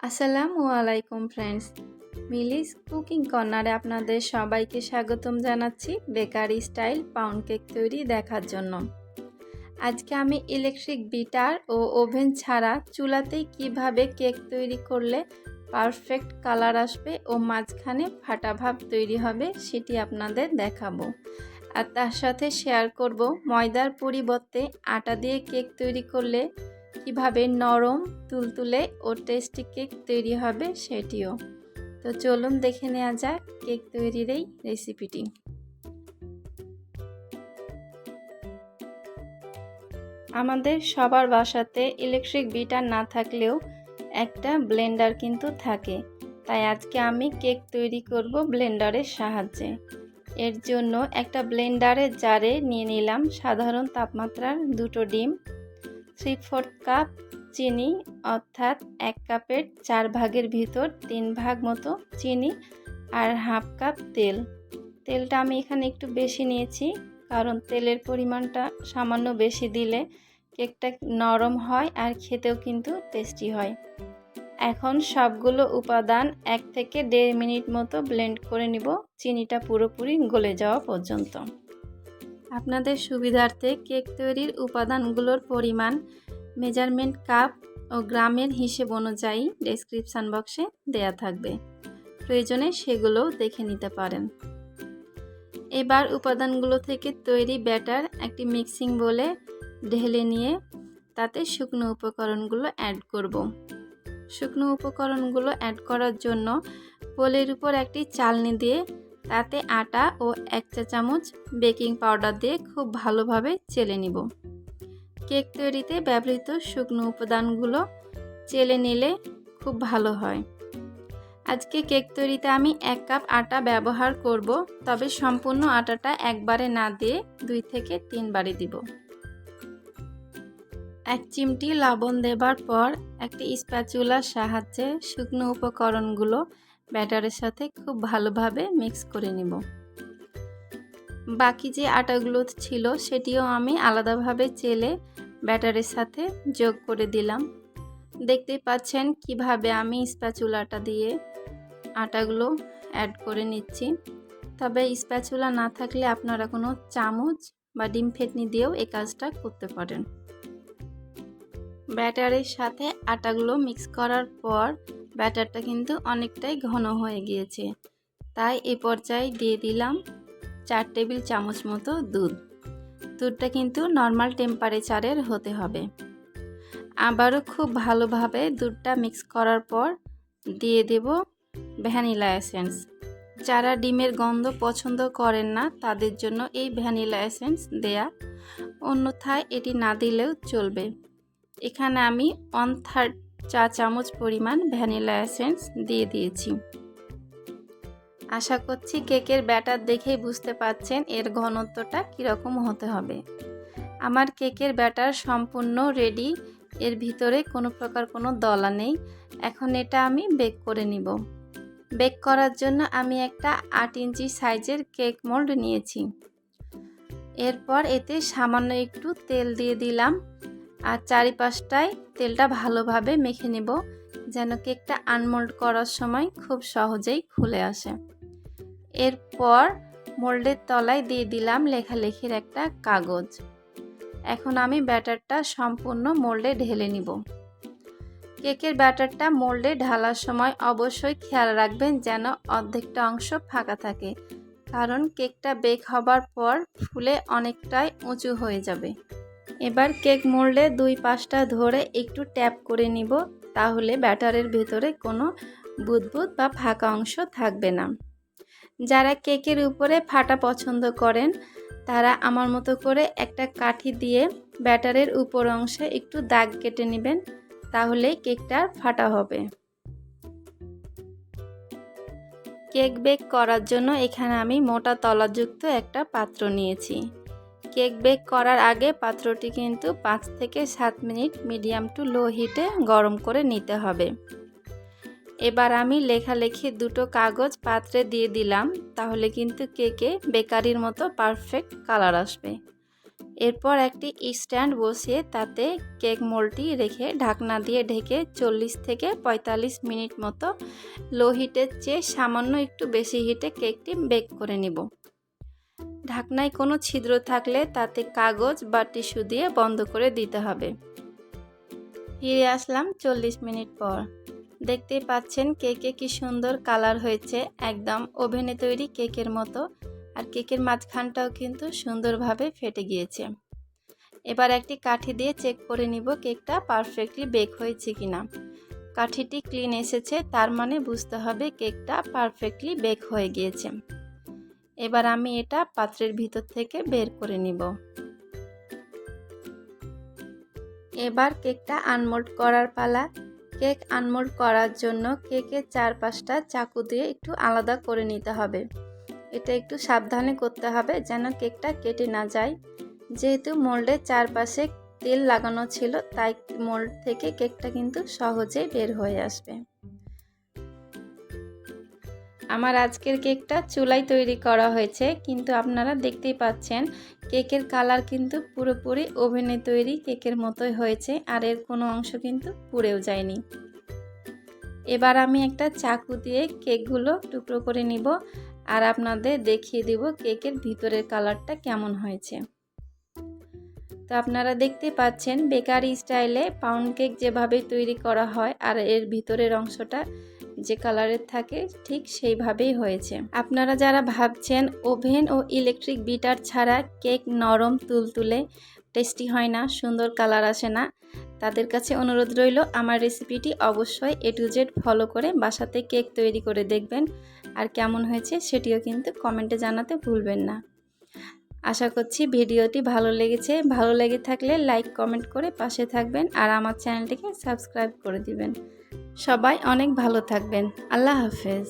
আসসালামু আলাইকুম friends, মিলিস cooking কর্নারে আপনাদের সবাইকে স্বাগতম জানাচ্ছি বেকারি স্টাইল পাউন্ড কেক তৈরি দেখার জন্য। আজকে আমি ইলেকট্রিক বিটার ও ওভেন ছাড়া চুলাতেই কিভাবে কেক তৈরি করলে পারফেক্ট কালার আসবে ও মাঝখানে ফাটা ভাব তৈরি হবে সেটি আপনাদের দেখাবো। আর তার সাথে শেয়ার করব ময়দার পরিবর্তে আটা দিয়ে কেক তৈরি করলে কিভাবে নরম তুলতুলে ও টেস্টি কেক তৈরি হবে সেটিও। তো চলুন দেখে নেওয়া যাক কেক তৈরির এই রেসিপিটি। আমাদের সবার বাসাতে ইলেকট্রিক বিটার না থাকলেও একটা ব্লেন্ডার কিন্তু থাকে, তাই আজকে আমি কেক তৈরি করব ব্লেন্ডারের সাহায্যে। এর জন্য একটা ব্লেন্ডারের জারে নিয়ে নিলাম সাধারণ তাপমাত্রার 2টো ডিম, 3/4 কাপ চিনি অর্থাৎ 1 কাপের 4 ভাগের ভিতর 3 ভাগ মতো চিনি আর হাফ কাপ তেল। তেলটা আমি এখানে একটু বেশি নিয়েছি, কারণ তেলের পরিমাণটা সামান্য বেশি দিলে কেকটা নরম হয় আর খেতেও কিন্তু টেস্টি হয়। এখন সবগুলো উপাদান 1 থেকে 1.5 মিনিট মতো ব্লেন্ড করে নিব, চিনিটা পুরোপুরি গলে যাওয়া পর্যন্ত। আপনাদের সুবিধার্থে কেক তৈরির উপাদানগুলোর পরিমাণ মেজারমেন্ট কাপ ও গ্রামের হিসেব অনুযায়ী ডেসক্রিপশান বক্সে দেয়া থাকবে, প্রয়োজনে সেগুলোও দেখে নিতে পারেন। এবার উপাদানগুলো থেকে তৈরি ব্যাটার একটি মিক্সিং বোলে ঢেলে নিয়ে তাতে শুকনো উপকরণগুলো অ্যাড করব। শুকনো উপকরণগুলো অ্যাড করার জন্য বোলের উপর একটি চালনি দিয়ে তাতে আটা ও 1 চা চামচ বেকিং পাউডার দিয়ে খুব ভালোভাবে চেলে নিব। কেক তৈরিতে ব্যবহৃত শুকনো উপাদানগুলো চেলে নিলে খুব ভালো হয়। আজকে কেক তৈরিতে আমি 1 কাপ আটা ব্যবহার করব, তবে সম্পূর্ণ আটাটা একবারে না দিয়ে 2 থেকে 3 বারে দিব। 1 চিমটি লবণ দেবার পর একটি স্প্যাচুলার সাহায্যে শুকনো উপকরণগুলো ব্যাটারের সাথে খুব ভালোভাবে মিক্স করে নিব। বাকি যে আটাগুলো ছিল সেটিও আমি আলাদাভাবে চেলে ব্যাটারের সাথে যোগ করে দিলাম। দেখতেই পাচ্ছেন কিভাবে আমি স্প্যাচুলাটা দিয়ে আটাগুলো অ্যাড করে নিচ্ছি। তবে স্প্যাচুলা না থাকলে আপনারা কোনো চামচ বা ডিম ফেটনি দিয়েও এই কাজটা করতে পারেন। ব্যাটারের সাথে আটাগুলো মিক্স করার পর ব্যাটারটা কিন্তু অনেকটাই ঘন হয়ে গিয়েছে, তাই এই পর্যায়ে দিয়ে দিলাম 4 টেবিল চামচ মতো দুধ। দুধটা কিন্তু নর্মাল টেম্পারেচারের হতে হবে। আবারও খুব ভালোভাবে দুধটা মিক্স করার পর দিয়ে দেব ভ্যানিলা এসেন্স। যারা ডিমের গন্ধ পছন্দ করেন না তাদের জন্য এই ভ্যানিলা এসেন্স দেয়া, অন্যথায় এটি না দিলেও চলবে। এখানে আমি 1/3 চা চামচ পরিমাণ ভ্যানিলা এসেন্স দিয়ে দিয়েছি। আশা করছি কেকের ব্যাটার দেখেই বুঝতে পারছেন এর ঘনত্বটা কীরকম হতে হবে। আমার কেকের ব্যাটার সম্পূর্ণ রেডি, এর ভিতরে কোনো প্রকার কোনো দলা নেই। এখন এটা আমি বেক করে নিব। বেক করার জন্য আমি একটা 8 ইঞ্চি সাইজের কেক মোল্ড নিয়েছি। এরপর এতে সামান্য একটু তেল দিয়ে দিলাম আর চারিপাশটায় তেলটা ভালোভাবে মেখে নেব, যেন কেকটা আনমোল্ড করার সময় খুব সহজেই খুলে আসে। এরপর মোল্ডের তলায় দিয়ে দিলাম লেখালেখির একটা কাগজ। এখন আমি ব্যাটারটা সম্পূর্ণ মোল্ডে ঢেলে নিব। কেকের ব্যাটারটা মোল্ডে ঢালার সময় অবশ্যই খেয়াল রাখবেন যেন অর্ধেকটা অংশ ফাঁকা থাকে, কারণ কেকটা বেক হবার পর ফুলে অনেকটাই উঁচু হয়ে যাবে। এবার কেক মোল্ডে 2 পাশটা ধরে একটু ট্যাপ করে নিব, তাহলে ব্যাটারের ভেতরে কোনো বুদবুদ বা ফাঁকা অংশ থাকবে না। যারা কেকের উপরে ফাটা পছন্দ করেন তারা আমার মতো করে একটা কাঠি দিয়ে ব্যাটারের উপর অংশে একটু দাগ কেটে নেবেন, তাহলে কেকটা ফাটা হবে। কেক বেক করার জন্য এখানে আমি মোটা তলাযুক্ত একটা পাত্র নিয়েছি। কেক বেক করার আগে পাত্রটি কিন্তু 5 থেকে 7 মিনিট মিডিয়াম টু লো হিটে গরম করে নিতে হবে। এবার আমি লেখালেখি 2টো কাগজ পাত্রে দিয়ে দিলাম, তাহলে কিন্তু কেকে বেকারির মতো পারফেক্ট কালার আসবে। এরপর একটি স্ট্যান্ড বসিয়ে তাতে কেক মোল্ডটি রেখে ঢাকনা দিয়ে ঢেকে 40 থেকে 45 মিনিট মতো লো হিটের চেয়ে সামান্য একটু বেশি হিটে কেকটি বেক করে নিব। ঢাকনায় কোনো ছিদ্র থাকলে তাতে কাগজ বা টিস্যু দিয়ে বন্ধ করে দিতে হবে। ফিরে আসলাম 40 মিনিট পর। দেখতেই পাচ্ছেন কেকে কি সুন্দর কালার হয়েছে, একদম ওভেনে তৈরি কেকের মতো। আর কেকের মাঝখানটাও কিন্তু সুন্দরভাবে ফেটে গিয়েছে। এবার একটি কাঠি দিয়ে চেক করে নিব কেকটা পারফেক্টলি বেক হয়েছে কিনা। কাঠিটি ক্লিন এসেছে, তার মানে বুঝতে হবে কেকটা পারফেক্টলি বেক হয়ে গিয়েছে। এবার আমি এটা পাত্রের ভিতর থেকে বের করে নিব। এবার কেকটা আনমোল্ড করার পালা। কেক আনমোল্ড করার জন্য কেকের চারপাশটা চাকু দিয়ে একটু আলাদা করে নিতে হবে। এটা একটু সাবধানে করতে হবে যেন কেকটা কেটে না যায়। যেহেতু মোল্ডের চারপাশে তেল লাগানো ছিল, তাই মোল্ড থেকে কেকটা কিন্তু সহজেই বের হয়ে আসবে। আমার আজকের কেকটা চুলায় তৈরি করা হয়েছে, কিন্তু আপনারা দেখতেই পাচ্ছেন কেকের কালার কিন্তু পুরোপুরি ওভেনে তৈরি কেকের মতোই হয়েছে, আর এর কোনো অংশ কিন্তু পুড়েও যায়নি। এবার আমি একটা চাকু দিয়ে কেকগুলো টুকরো করে নিব আর আপনাদের দেখিয়ে দিব কেকের ভিতরের কালারটা কেমন হয়েছে। তো আপনারা দেখতে পাচ্ছেন বেকারি স্টাইলে পাউন্ড কেক যেভাবে তৈরি করা হয় আর এর ভিতরের অংশটা যে কালারের থাকে ঠিক সেইভাবেই হয়েছে। আপনারা যারা ভাবছেন ওভেন ও ইলেকট্রিক বিটার ছাড়া কেক নরম তুলতুলে টেস্টি হয় না, সুন্দর কালার আসে না, তাদের কাছে অনুরোধ রইল আমার রেসিপিটি অবশ্যই A to Z ফলো করে বাসাতে কেক তৈরি করে দেখবেন, আর কেমন হয়েছে সেটিও কিন্তু কমেন্টে জানাতে ভুলবেন না। আশা করছি ভিডিওটি ভালো লেগেছে। ভালো লেগে থাকলে লাইক কমেন্ট করে পাশে থাকবেন আর আমার চ্যানেলটিকে সাবস্ক্রাইব করে দিবেন। সবাই অনেক ভালো থাকবেন। আল্লাহ হাফেজ।